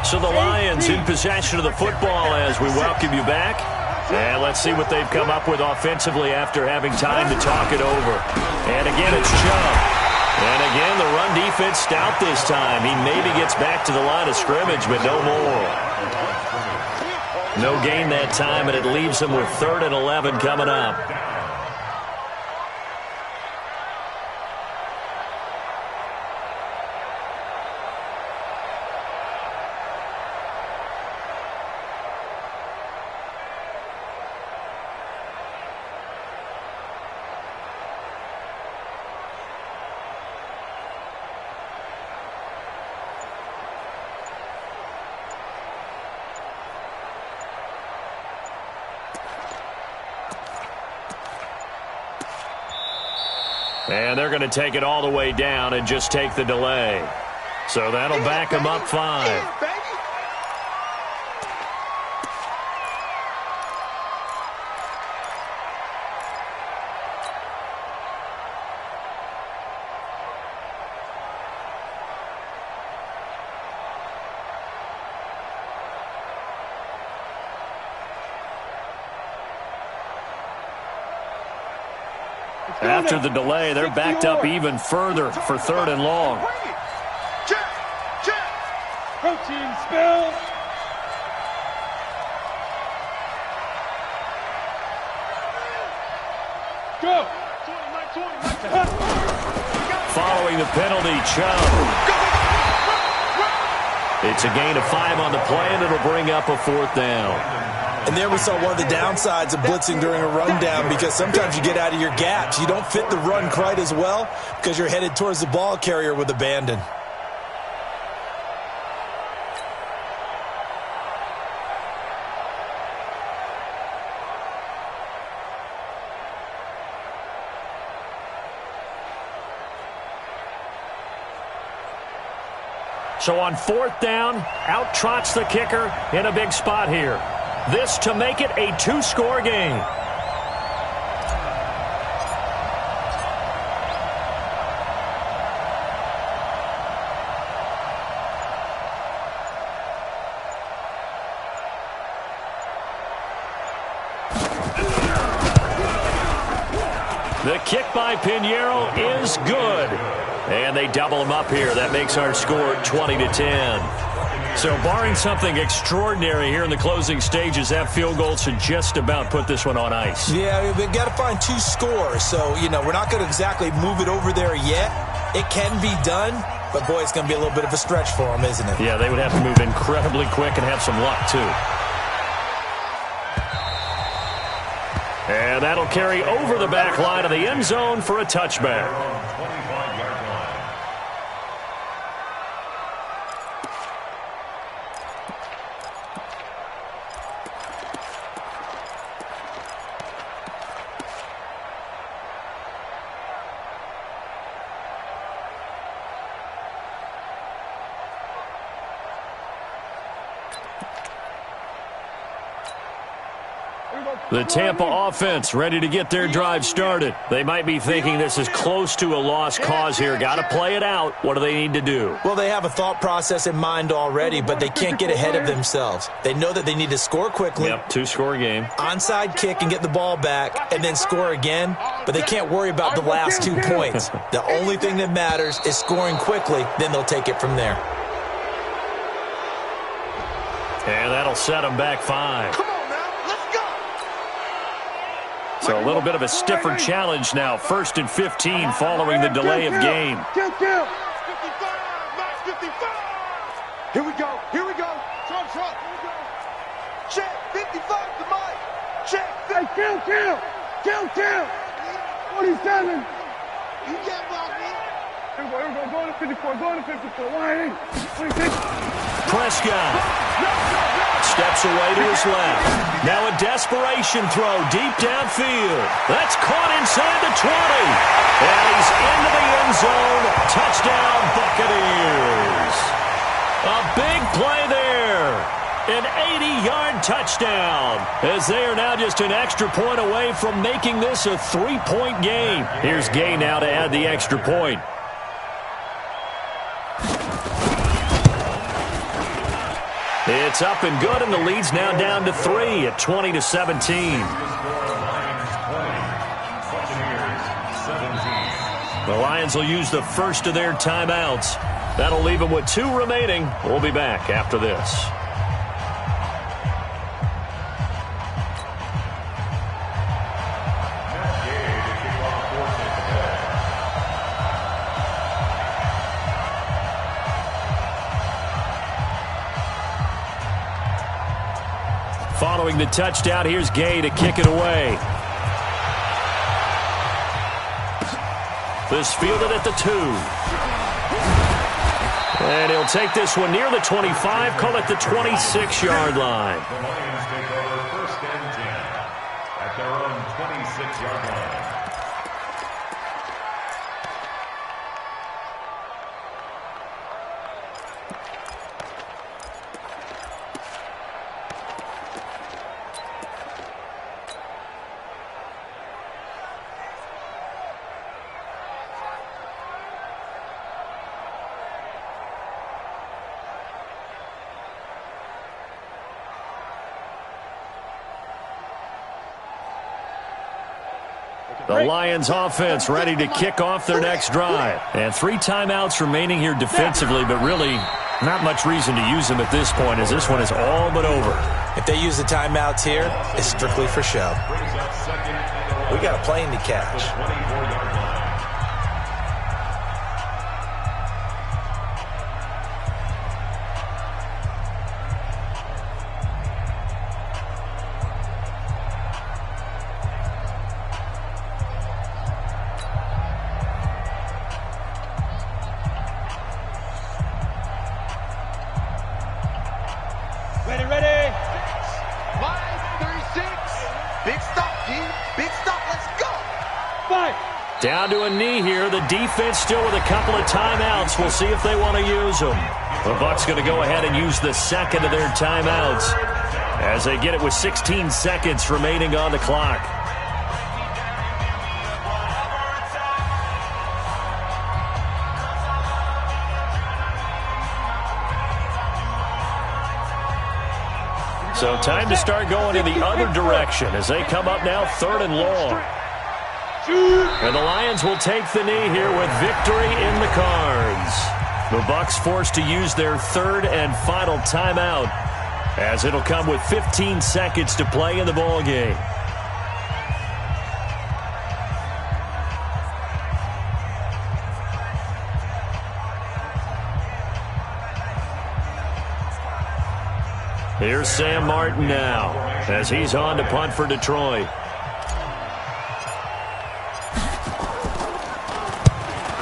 So the Lions in possession of the football as we welcome you back. And let's see what they've come up with offensively after having time to talk it over. And again, it's Chubb. And again, the run defense stout this time. He maybe gets back to the line of scrimmage, but no more. No gain that time, and it leaves them with 3rd and 11 coming up. And they're going to take it all the way down and just take the delay. So that'll back them up 5. After the delay, they're backed up even further for 3rd and long. Check. Protein spill. Go. Following the penalty, Chubb. It's a gain of 5 on the play, and it'll bring up a 4th down. And there we saw one of the downsides of blitzing during a rundown, because sometimes you get out of your gaps. You don't fit the run quite as well because you're headed towards the ball carrier with abandon. So on 4th down, out trots the kicker in a big spot here. This to make it a 2-score game. The kick by Pinheiro is good. And they double him up here. That makes our score 20-10. So barring something extraordinary here in the closing stages, that field goal should just about put this one on ice. Yeah, we've got to find 2 scores. So, we're not going to exactly move it over there yet. It can be done, but, boy, it's going to be a little bit of a stretch for them, isn't it? Yeah, they would have to move incredibly quick and have some luck, too. And that'll carry over the back line of the end zone for a touchback. The Tampa offense ready to get their drive started. They might be thinking this is close to a lost cause here. Got to play it out. What do they need to do? Well, they have a thought process in mind already, but they can't get ahead of themselves. They know that they need to score quickly. Yep, 2-score game. Onside kick and get the ball back and then score again, but they can't worry about the last 2 points. The only thing that matters is scoring quickly, then they'll take it from there. And that'll set them back 5. Come on now, let's go. So a little bit of a stiffer challenge now. 1st and 15 following the delay of game. Kill. 55, max 55. Here we go. Trump. Here we go. Check, 55 to Mike. Check. Hey, kill. 47. You can't block me. Here we go. Going to 54. Why? 26. Prescott steps away to his left. Now a desperation throw deep downfield. That's caught inside the 20. And he's into the end zone. Touchdown, Buccaneers. A big play there. An 80-yard touchdown. As they are now just an extra point away from making this a 3-point game. Here's Gay now to add the extra point. It's up and good, and the lead's now down to 3 at 20-17. The Lions will use the first of their timeouts. That'll leave them with 2 remaining. We'll be back after this. Following the touchdown, here's Gay to kick it away. This fielded at the 2. And he'll take this one near the 25, call it the 26-yard line. The Lions take over 1st and 10 at their own 26-yard line. The Lions offense ready to kick off their next drive. And 3 timeouts remaining here defensively, but really not much reason to use them at this point as this one is all but over. If they use the timeouts here, it's strictly for show. We got a plane to catch. Ready. 5-36. Big stop, G. Big stop. Let's go. 5. Down to a knee here. The defense still with a couple of timeouts. We'll see if they want to use them. The Bucs going to go ahead and use the second of their timeouts as they get it with 16 seconds remaining on the clock. So time to start going in the other direction as they come up now 3rd and long. And the Lions will take the knee here with victory in the cards. The Bucs forced to use their third and final timeout, as it'll come with 15 seconds to play in the ball game. Here's Sam Martin now, as he's on to punt for Detroit.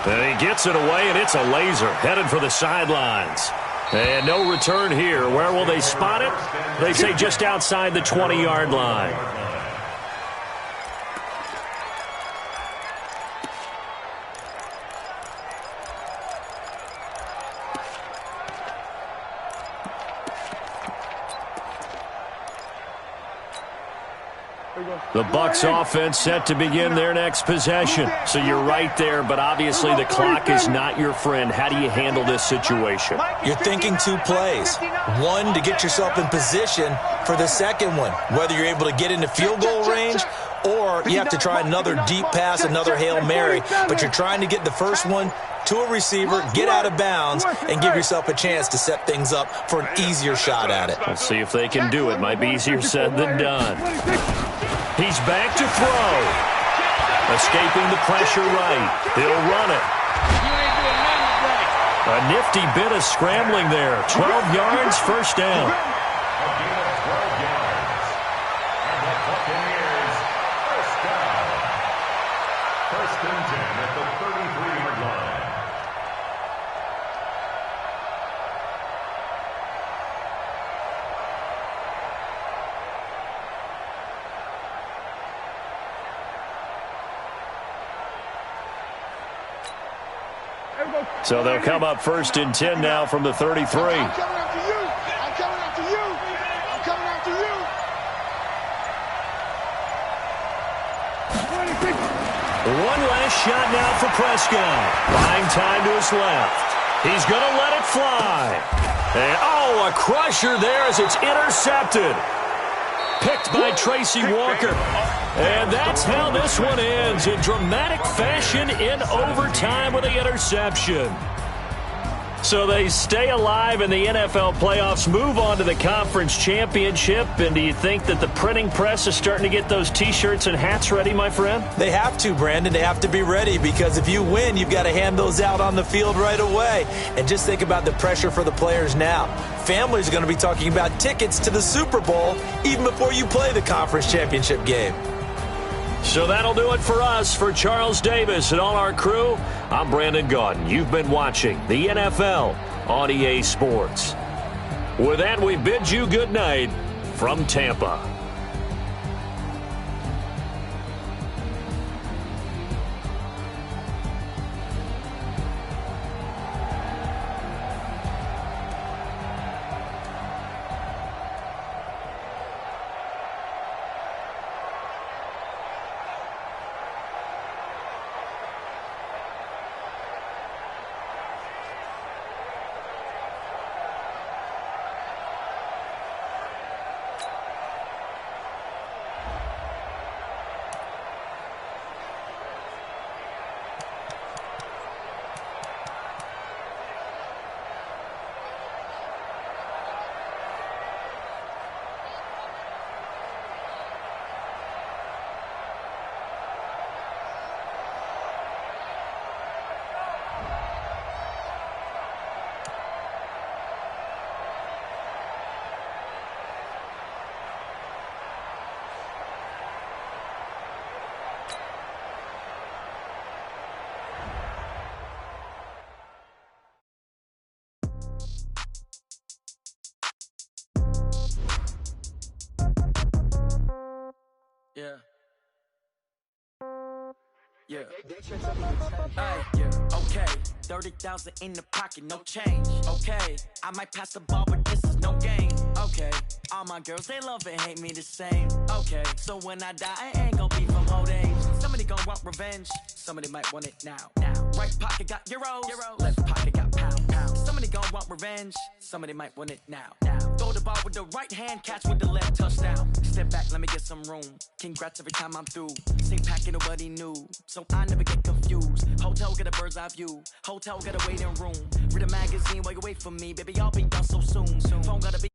And he gets it away, and it's a laser headed for the sidelines. And no return here. Where will they spot it? They say just outside the 20-yard line. The Bucs offense set to begin their next possession. So you're right there, but obviously the clock is not your friend. How do you handle this situation? You're thinking 2 plays. One, to get yourself in position for the second one, whether you're able to get into field goal range or you have to try another deep pass, another Hail Mary. But you're trying to get the first one to a receiver, get out of bounds, and give yourself a chance to set things up for an easier shot at it. We'll see if they can do it. Might be easier said than done. He's back to throw. Escaping the pressure right. He'll run it. A nifty bit of scrambling there. 12 yards, first down. First and 10 at the 33-yard line. So they'll come up first and 10 now from the 33. I'm coming after you. I'm coming after you. I'm coming after you. One last shot now for Prescott. Buying time to his left. He's going to let it fly. And, oh, a crusher there as it's intercepted. Picked by Tracy Walker. And that's how this one ends, in dramatic fashion in overtime with the interception. So they stay alive in the NFL playoffs, move on to the conference championship. And do you think that the printing press is starting to get those T-shirts and hats ready, my friend? They have to, Brandon. They have to be ready, because if you win, you've got to hand those out on the field right away. And just think about the pressure for the players now. Families are going to be talking about tickets to the Super Bowl even before you play the conference championship game. So that'll do it for us. For Charles Davis and all our crew, I'm Brandon Gaudin. You've been watching the NFL on EA Sports. With that, we bid you good night from Tampa. Yeah. Hey, yeah, okay. 30,000 in the pocket, no change. Okay, I might pass the ball, but this is no game. Okay, all my girls, they love and hate me the same. Okay, so when I die, I ain't gon' be from old age. Somebody gon' want revenge, somebody might want it now. Right pocket got euros, left pocket got pound. Somebody gon' want revenge, somebody might want it now. Throw the ball with the right hand, catch with the left, touchdown. Step back, let me get some room. Congrats every time I'm through. Same packet, nobody knew, so I never get confused. Hotel, get a bird's eye view. Hotel, got a waiting room. Read a magazine while you wait for me, baby, I'll be done so soon. Phone gotta be